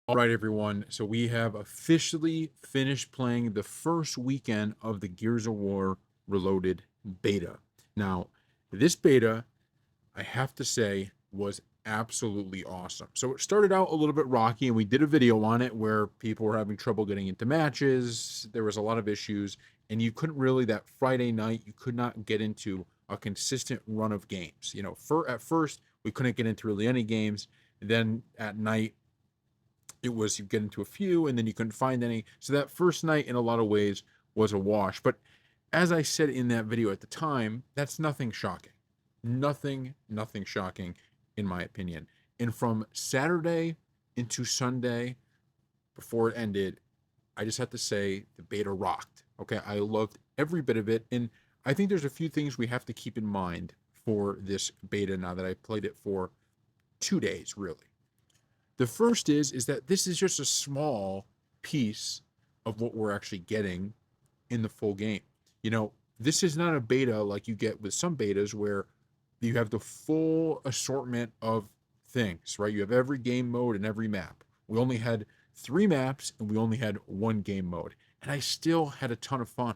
All right, everyone. So we have officially finished playing the first weekend of the Gears of War Reloaded beta. Now, this beta, I have to say, was absolutely awesome. So it started out a little bit rocky, and we did a video on it where people were having trouble getting into matches. There was a lot of issues, and you couldn't really, that Friday night, you could not get into a consistent run of games. At first, we couldn't get into really any games. Then at night, it was you get into a few and then you couldn't find any. So that first night, in a lot of ways, was a wash. But as I said in that video at the time, that's nothing shocking. Nothing shocking, in my opinion. And from Saturday into Sunday, before it ended, I just have to say the beta rocked. Okay, I loved every bit of it. And I think there's a few things we have to keep in mind for this beta now that I played it for 2 days, really. The first is that this is just a small piece of what we're actually getting in the full game. You know, this is not a beta like you get with some betas where you have the full assortment of things, right? You have every game mode and every map. We only had 3 maps and we only had one game mode. And I still had a ton of fun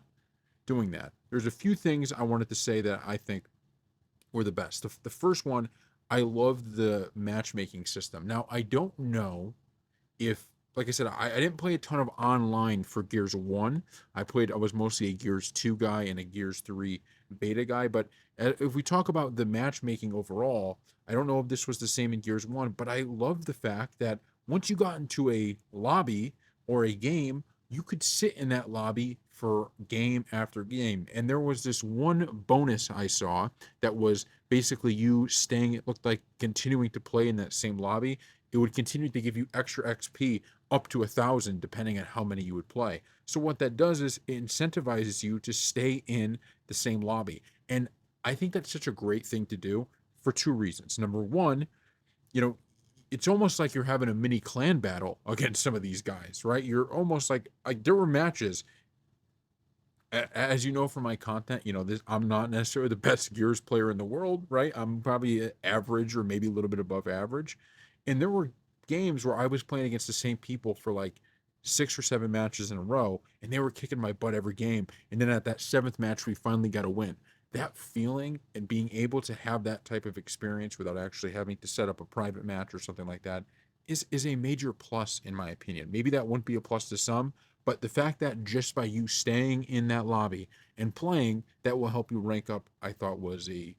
doing that. There's a few things I wanted to say that I think were the best. The first one, I loved the matchmaking system. Now, I don't know if, like I said, I didn't play a ton of online for Gears 1. I was mostly a Gears 2 guy and a Gears 3 beta guy. But if we talk about the matchmaking overall, I don't know if this was the same in Gears 1, but I love the fact that once you got into a lobby or a game, you could sit in that lobby for game after game. And there was this one bonus I saw that was basically you staying, it looked like continuing to play in that same lobby. It would continue to give you extra XP up to 1,000, depending on how many you would play. So what that does is it incentivizes you to stay in the same lobby. And I think that's such a great thing to do for two reasons. Number one, you know, it's almost like you're having a mini clan battle against some of these guys, right? You're almost like there were matches, as you know from my content, I'm not necessarily the best Gears player in the world, right? I'm probably average or maybe a little bit above average. And there were games where I was playing against the same people for like 6 or 7 matches in a row, and they were kicking my butt every game. And then at that seventh match, we finally got a win. That feeling and being able to have that type of experience without actually having to set up a private match or something like that is a major plus in my opinion. Maybe that wouldn't be a plus to some, but the fact that just by you staying in that lobby and playing, that will help you rank up, I thought was a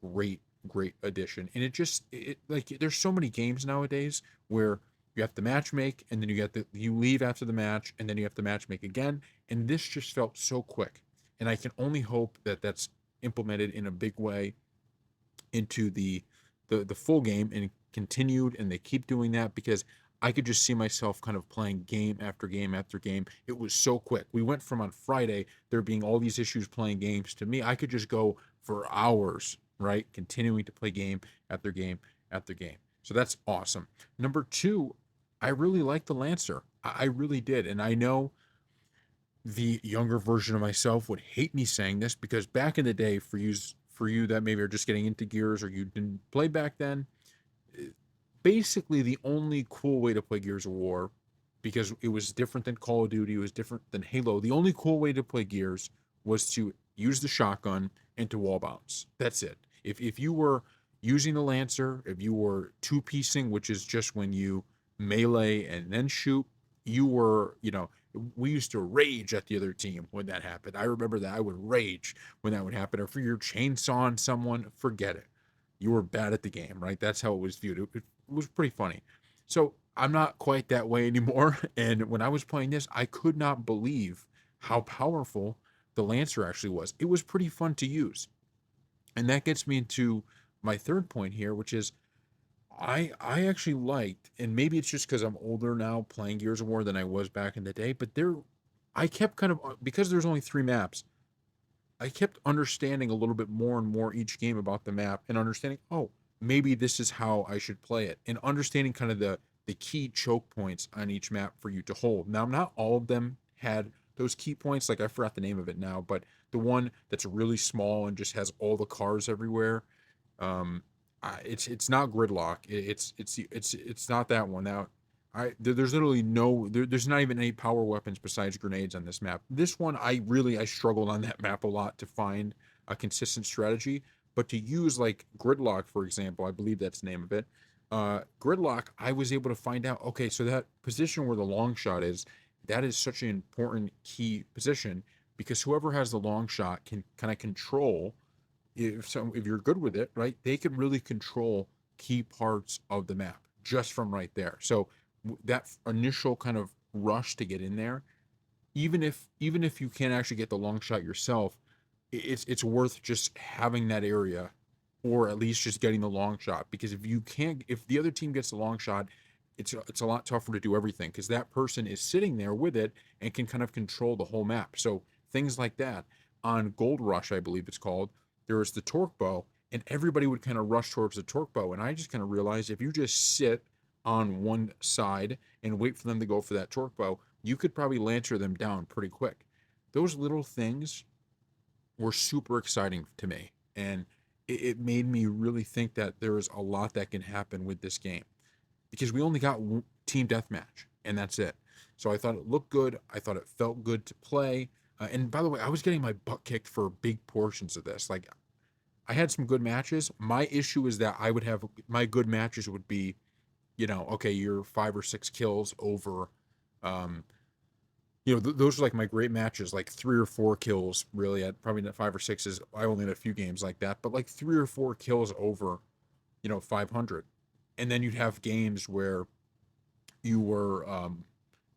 great addition. And it like there's so many games nowadays where you have to match make and then you leave after the match and then you have to match make again. And this just felt so quick. And I can only hope that that's implemented in a big way into the full game and continued, and they keep doing that because I could just see myself kind of playing game after game after game. It was so quick. We went from on Friday there being all these issues playing games to me I could just go for hours, right? Continuing to play game after game after game. So that's awesome. Number 2, I really like the Lancer. I really did. And I know the younger version of myself would hate me saying this because back in the day, for you that maybe are just getting into Gears or you didn't play back then, basically the only cool way to play Gears of War, because it was different than Call of Duty, it was different than Halo. The only cool way to play Gears was to use the shotgun and to wall bounce. That's it. If you were using the Lancer, if you were two piecing, which is just when you melee and then shoot, we used to rage at the other team when that happened. I remember that I would rage when that would happen. Or if you're chainsawing someone, forget it. You were bad at the game, right? That's how it was viewed. It was pretty funny. So I'm not quite that way anymore. And when I was playing this, I could not believe how powerful the Lancer actually was. It was pretty fun to use. And that gets me into my third point here, which is I actually liked, and maybe it's just because I'm older now playing Gears of War than I was back in the day, but I kept kind of because there's only 3 maps. I kept understanding a little bit more and more each game about the map and understanding, oh, maybe this is how I should play it, and understanding kind of the key choke points on each map for you to hold. Now, not all of them had those key points, like I forgot the name of it now, but the one that's really small and just has all the cars everywhere. It's not Gridlock. It's not that one. Now, There's literally there's not even any power weapons besides grenades on this map. This one, I struggled on that map a lot to find a consistent strategy, but to use like gridlock, for example, I believe that's the name of it. Gridlock, I was able to find out, okay, so that position where the long shot is, that is such an important key position because whoever has the long shot can kind of control, if you're good with it, right? They can really control key parts of the map just from right there. So that initial kind of rush to get in there, even if you can't actually get the long shot yourself, it's worth just having that area, or at least just getting the long shot, because if the other team gets the long shot, it's a lot tougher to do everything because that person is sitting there with it and can kind of control the whole map. So things like that on Gold Rush, I believe it's called, there was the torque bow, and everybody would kind of rush towards the torque bow, and I just kind of realized if you just sit on one side and wait for them to go for that torque bow, you could probably lancer them down pretty quick. Those little things were super exciting to me, and it made me really think that there is a lot that can happen with this game because we only got team deathmatch and that's it. So I thought it looked good. I thought it felt good to play. And by the way, I was getting my butt kicked for big portions of this. Like I had some good matches. My issue is that I would have my good matches would be, okay, you're 5 or 6 kills over, um, those are like my great matches, like 3 or 4 kills, really. At probably not 5 or 6 is, I only had a few games like that, but like 3 or 4 kills over, 500. And then you'd have games where you were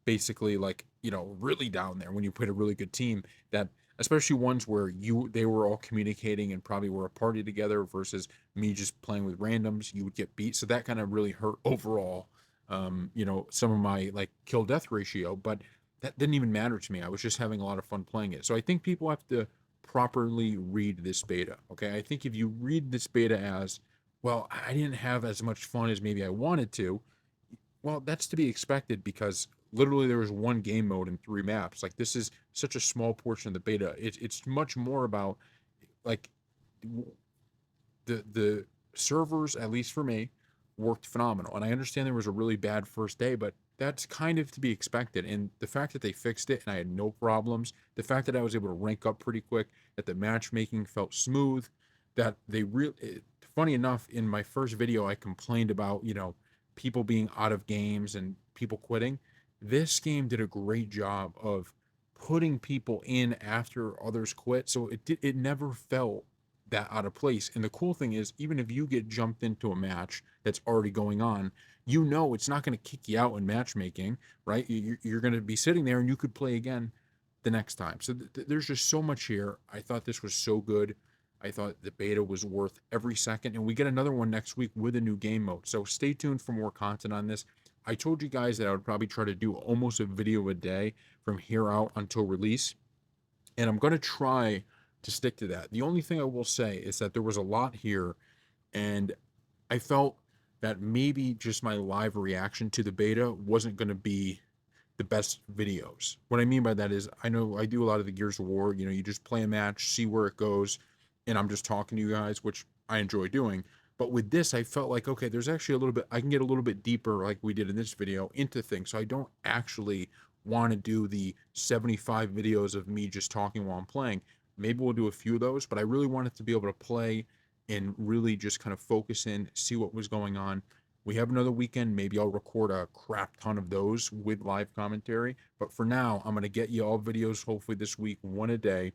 basically like, really down there when you played a really good team, that especially ones where they were all communicating and probably were a party together versus me just playing with randoms, you would get beat. So that kind of really hurt overall, some of my like kill death ratio, but that didn't even matter to me. I was just having a lot of fun playing it. So I think people have to properly read this beta. Okay. I think if you read this beta as, well, I didn't have as much fun as maybe I wanted to, well, that's to be expected because literally there was one game mode and 3 maps. Like this is such a small portion of the beta. It's much more about like the servers, at least for me, worked phenomenal. And I understand there was a really bad first day, but that's kind of to be expected. And the fact that they fixed it and I had no problems, the fact that I was able to rank up pretty quick, that the matchmaking felt smooth, that they really, funny enough, in my first video, I complained about, people being out of games and people quitting. This game did a great job of putting people in after others quit. So it never felt that out of place. And the cool thing is, even if you get jumped into a match that's already going on, it's not going to kick you out in matchmaking, right? You're going to be sitting there and you could play again the next time. So there's just so much here. I thought this was so good. I thought the beta was worth every second. And we get another one next week with a new game mode. So stay tuned for more content on this. I told you guys that I would probably try to do almost a video a day from here out until release. And I'm going to try to stick to that. The only thing I will say is that there was a lot here, and I felt that maybe just my live reaction to the beta wasn't going to be the best videos. What I mean by that is, I know I do a lot of the Gears of War, you just play a match, see where it goes, and I'm just talking to you guys, which I enjoy doing. But with this, I felt like, okay, there's actually a little bit, I can get a little bit deeper, like we did in this video, into things. So I don't actually want to do the 75 videos of me just talking while I'm playing. Maybe we'll do a few of those, but I really wanted to be able to play and really just kind of focus in, see what was going on. We have another weekend. Maybe I'll record a crap ton of those with live commentary. But for now, I'm going to get you all videos hopefully this week, one a day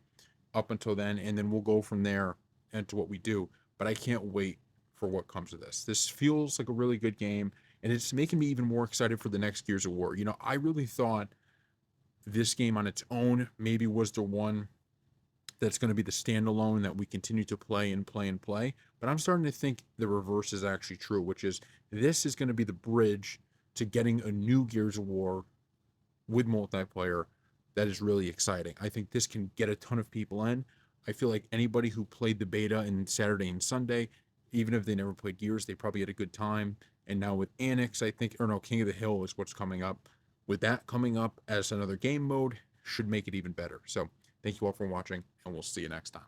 up until then, and then we'll go from there into what we do. But I can't wait for what comes of this. This feels like a really good game, and it's making me even more excited for the next Gears of War. I really thought this game on its own maybe was the one that's going to be the standalone that we continue to play and play and play. But I'm starting to think the reverse is actually true, which is this is going to be the bridge to getting a new Gears of War with multiplayer that is really exciting. I think this can get a ton of people in. I feel like anybody who played the beta in Saturday and Sunday, even if they never played Gears, they probably had a good time. And now with Annex, I think, or no, King of the Hill is what's coming up. With that coming up as another game mode, should make it even better. So thank you all for watching, and we'll see you next time.